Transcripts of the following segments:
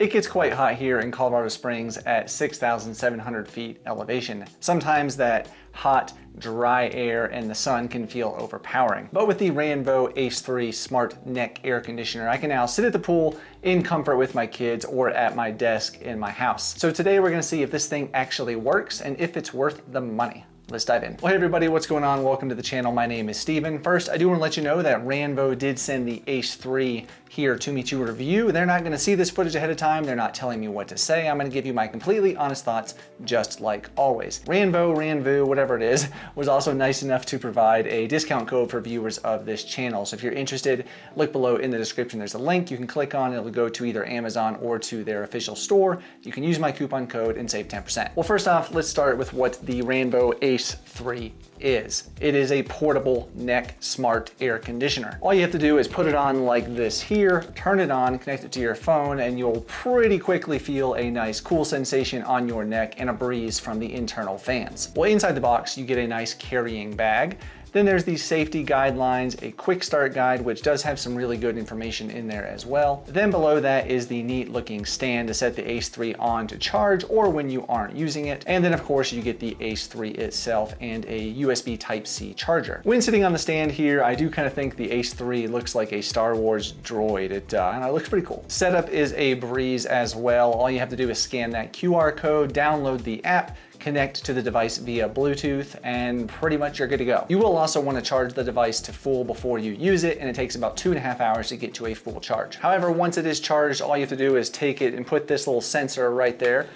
It gets quite hot here in Colorado Springs at 6,700 feet elevation. Sometimes that hot, dry air and the sun can feel overpowering. But with the RANVOO AICE 3 Smart Neck Air Conditioner, I can now sit at the pool in comfort with my kids or at my desk in my house. So today we're gonna see if this thing actually works and if it's worth the money. Let's dive in. Well, hey everybody, what's going on? Welcome to the channel. My name is Steven. First, I do want to let you know that RANVOO did send the AICE 3 here to me to review. They're not going to see this footage ahead of time. They're not telling me what to say. I'm going to give you my completely honest thoughts, just like always. RANVOO, whatever it is, was also nice enough to provide a discount code for viewers of this channel. So if you're interested, look below in the description. There's a link you can click on. It'll go to either Amazon or to their official store. You can use my coupon code and save 10%. Well, first off, let's start with what the RANVOO AICE 3 is. It is a portable neck smart air conditioner. All you have to do is put it on like this here, turn it on, connect it to your phone, and you'll pretty quickly feel a nice cool sensation on your neck and a breeze from the internal fans. Well, inside the box, you get a nice carrying bag. Then there's these safety guidelines, a quick start guide, which does have some really good information in there as well. Then below that is the neat looking stand to set the AICE 3 on to charge or when you aren't using it. And then of course you get the AICE 3 itself and a USB Type-C charger. When sitting on the stand here, I do kind of think the AICE 3 looks like a Star Wars droid. It looks pretty cool. Setup is a breeze as well. All you have to do is scan that QR code, download the app, connect to the device via Bluetooth, and pretty much you're good to go. You will also want to charge the device to full before you use it, and it takes about 2.5 hours to get to a full charge. However, once it is charged, all you have to do is take it and put this little sensor right there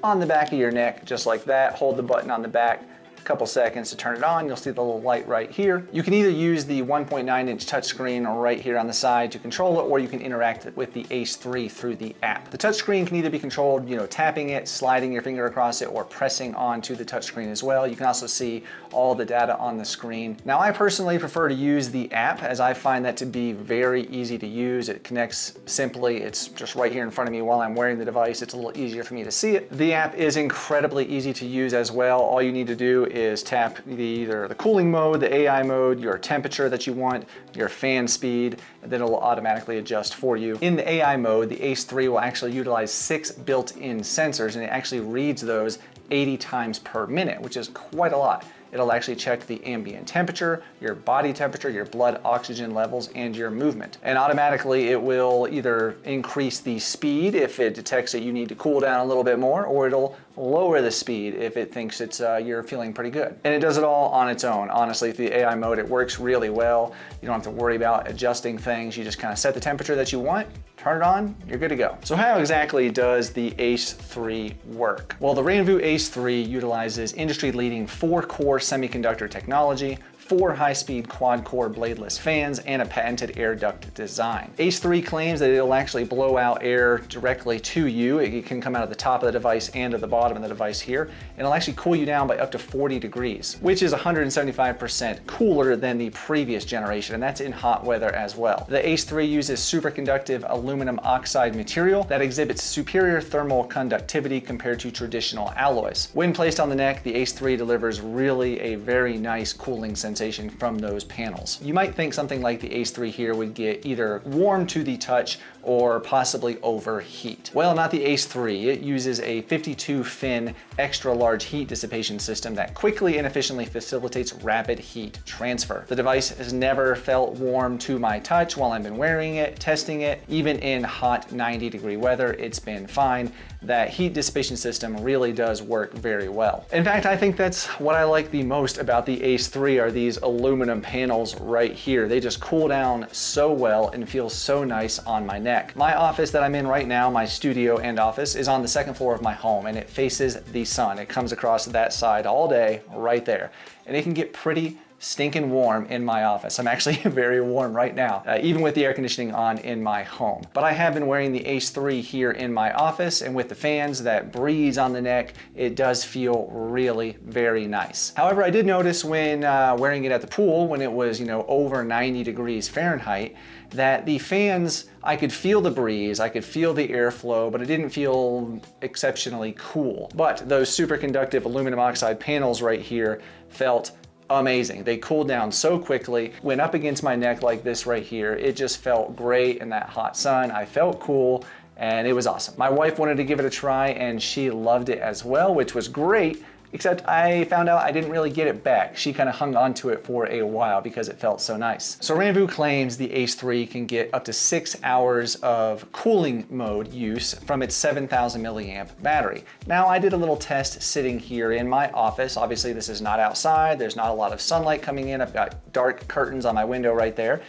on the back of your neck, just like that. Hold the button on the back, couple seconds to turn it on. You'll see the little light right here. You can either use the 1.9-inch touchscreen right here on the side to control it, or you can interact with the AICE 3 through the app. The touchscreen can either be controlled, tapping it, sliding your finger across it, or pressing onto the touchscreen as well. You can also see all the data on the screen. Now, I personally prefer to use the app as I find that to be very easy to use. It connects simply. It's just right here in front of me while I'm wearing the device. It's a little easier for me to see it. The app is incredibly easy to use as well. All you need to do is tap either the cooling mode, the AI mode, your temperature that you want, your fan speed, and then it'll automatically adjust for you. In the AI mode, the AICE 3 will actually utilize 6 built-in sensors, and it actually reads those 80 times per minute, which is quite a lot. It'll actually check the ambient temperature, your body temperature, your blood oxygen levels, and your movement. And automatically it will either increase the speed if it detects that you need to cool down a little bit more, or it'll lower the speed if it thinks you're feeling pretty good. And it does it all on its own. Honestly, through the AI mode, it works really well. You don't have to worry about adjusting things. You just kind of set the temperature that you want, turn it on, you're good to go. So how exactly does the AICE 3 work? Well, the RANVOO AICE 3 utilizes industry-leading 4-core semiconductor technology, 4 high-speed quad-core bladeless fans, and a patented air duct design. AICE 3 claims that it'll actually blow out air directly to you. It can come out of the top of the device and at the bottom of the device here, and it'll actually cool you down by up to 40 degrees, which is 175% cooler than the previous generation, and that's in hot weather as well. The AICE 3 uses superconductive aluminum oxide material that exhibits superior thermal conductivity compared to traditional alloys. When placed on the neck, the AICE 3 delivers really a very nice cooling sensation from those panels. You might think something like the AICE 3 here would get either warm to the touch or possibly overheat. Well, not the AICE 3. It uses a 52-fin extra large heat dissipation system that quickly and efficiently facilitates rapid heat transfer. The device has never felt warm to my touch while I've been wearing it, testing it. Even in hot 90-degree weather, it's been fine. That heat dissipation system really does work very well. In fact, I think that's what I like the most about the AICE 3 are these aluminum panels right here. They just cool down so well and feel so nice on my neck. My office that I'm in right now, my studio and office, is on the 2nd floor of my home, and it faces the sun. It comes across that side all day right there, and it can get pretty stinking warm in my office. I'm actually very warm right now, even with the air conditioning on in my home. But I have been wearing the AICE 3 here in my office, and with the fans, that breeze on the neck, it does feel really very nice. However, I did notice when wearing it at the pool, when it was, over 90 degrees Fahrenheit, that the fans, I could feel the breeze, I could feel the airflow, but it didn't feel exceptionally cool. But those superconductive aluminum oxide panels right here felt amazing. They cooled down so quickly, went up against my neck like this right here. It just felt great in that hot sun. I felt cool, and it was awesome. My wife wanted to give it a try and she loved it as well, which was great. Except I found out I didn't really get it back. She kind of hung on to it for a while because it felt so nice. So RANVOO claims the Ace 3 can get up to 6 hours of cooling mode use from its 7,000 milliamp battery. Now I did a little test sitting here in my office. Obviously this is not outside. There's not a lot of sunlight coming in. I've got dark curtains on my window right there.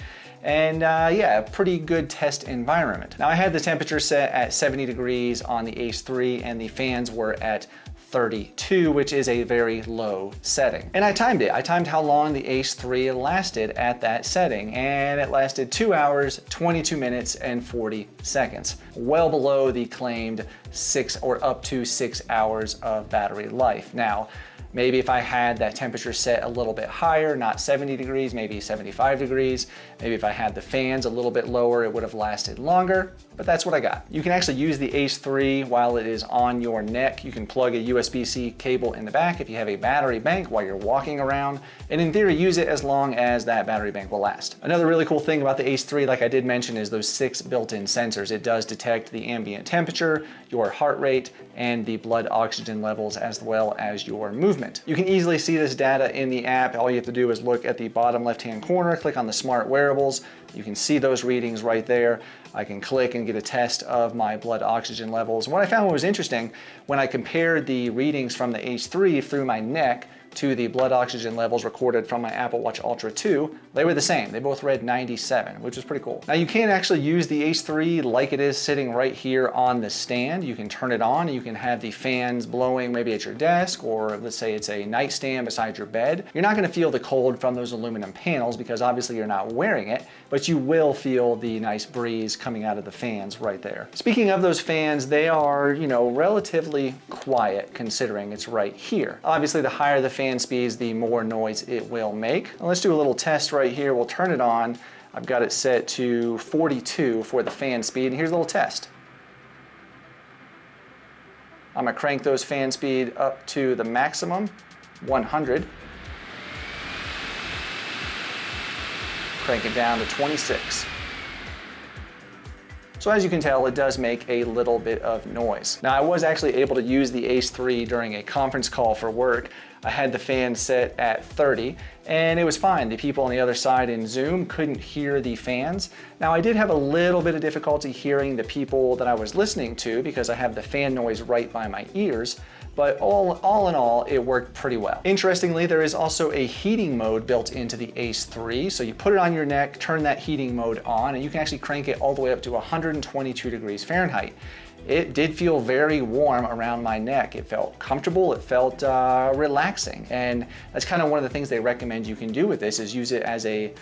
And yeah, a pretty good test environment. Now I had the temperature set at 70 degrees on the Ace 3 and the fans were at 32, which is a very low setting. And I timed it. I timed how long the Ace 3 lasted at that setting, and it lasted 2 hours, 22 minutes, and 40 seconds. Well below the claimed 6 or up to 6 hours of battery life. Now, maybe if I had that temperature set a little bit higher, not 70 degrees, maybe 75 degrees, maybe if I had the fans a little bit lower, it would have lasted longer, but that's what I got. You can actually use the Ace 3 while it is on your neck. You can plug a USB-C cable in the back if you have a battery bank while you're walking around, and in theory, use it as long as that battery bank will last. Another really cool thing about the Ace 3, like I did mention, is those 6 built-in sensors. It does detect the ambient temperature, your heart rate, and the blood oxygen levels, as well as your movement. You can easily see this data in the app. All you have to do is look at the bottom left-hand corner, click on the smart wearables. You can see those readings right there. I can click and get a test of my blood oxygen levels. What I found was interesting, when I compared the readings from the Ace 3 through my neck to the blood oxygen levels recorded from my Apple Watch Ultra 2, they were the same. They both read 97, which was pretty cool. Now you can actually use the Ace 3 like it is sitting right here on the stand. You can turn it on and you can have the fans blowing maybe at your desk, or let's say it's a nightstand beside your bed. You're not gonna feel the cold from those aluminum panels because obviously you're not wearing it, but you will feel the nice breeze coming out of the fans right there. Speaking of those fans, they are, you know, relatively quiet considering it's right here. Obviously the higher the fan speeds, the more noise it will make. Now, let's do a little test right here. We'll turn it on. I've got it set to 42 for the fan speed, and here's a little test. I'm gonna crank those fan speed up to the maximum, 100. Crank it down to 26. So as you can tell, it does make a little bit of noise. Now I was actually able to use the Ace 3 during a conference call for work. I had the fan set at 30 and it was fine. The people on the other side in Zoom couldn't hear the fans. Now I did have a little bit of difficulty hearing the people that I was listening to because I have the fan noise right by my ears, but all in all, it worked pretty well. Interestingly, there is also a heating mode built into the Ace 3. So you put it on your neck, turn that heating mode on, and you can actually crank it all the way up to 122 degrees Fahrenheit. It did feel very warm around my neck. It felt comfortable, it felt relaxing. And that's kind of one of the things they recommend you can do with this, is use it as a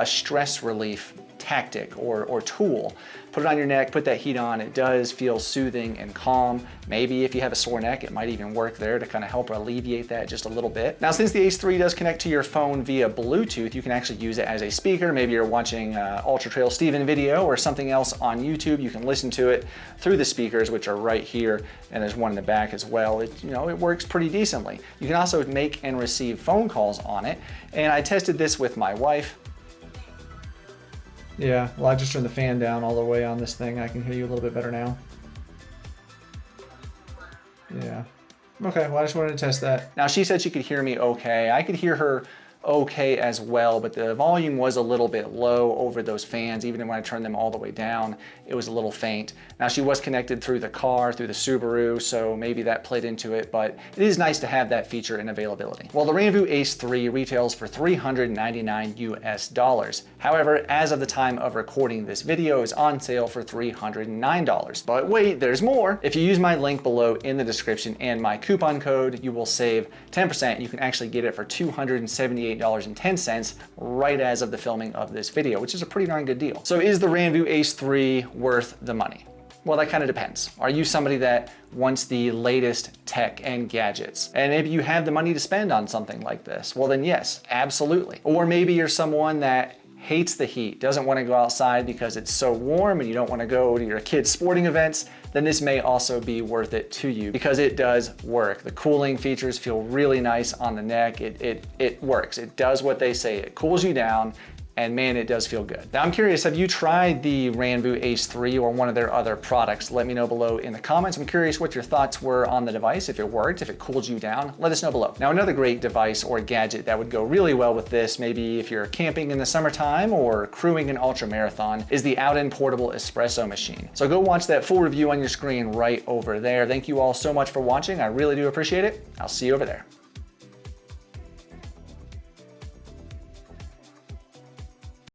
stress relief tactic or tool. Put it on your neck, put that heat on. It does feel soothing and calm. Maybe if you have a sore neck, it might even work there to kind of help alleviate that just a little bit. Now, since the Ace 3 does connect to your phone via Bluetooth, you can actually use it as a speaker. Maybe you're watching UltraTrailSteven video or something else on YouTube. You can listen to it through the speakers, which are right here, and there's one in the back as well. It works pretty decently. You can also make and receive phone calls on it, and I tested this with my wife. Yeah, well, I just turned the fan down all the way on this thing. I can hear you a little bit better now. Yeah. Okay, well, I just wanted to test that. Now, she said she could hear me okay. I could hear her okay as well, but the volume was a little bit low over those fans. Even when I turned them all the way down, it was a little faint. Now, she was connected through the car, through the Subaru, so maybe that played into it, but it is nice to have that feature and availability. Well, the RANVOO Ace 3 retails for $399 US. However, as of the time of recording this video, is on sale for $309. But wait, there's more. If you use my link below in the description and my coupon code, you will save 10%. You can actually get it for $278.10 right as of the filming of this video, which is a pretty darn good deal. So is the RANVOO Ace 3 worth the money? Well, that kind of depends. Are you somebody that wants the latest tech and gadgets? And maybe you have the money to spend on something like this. Well, then yes, absolutely. Or maybe you're someone that hates the heat, doesn't want to go outside because it's so warm and you don't want to go to your kids' sporting events, then this may also be worth it to you because it does work. The cooling features feel really nice on the neck. It works. It does what they say. It cools you down and man, it does feel good. Now I'm curious, have you tried the RANVOO AICE 3 or one of their other products? Let me know below in the comments. I'm curious what your thoughts were on the device, if it worked, if it cooled you down. Let us know below. Now another great device or gadget that would go really well with this, maybe if you're camping in the summertime or crewing an ultra marathon, is the Out-In Portable Espresso Machine. So go watch that full review on your screen right over there. Thank you all so much for watching. I really do appreciate it. I'll see you over there.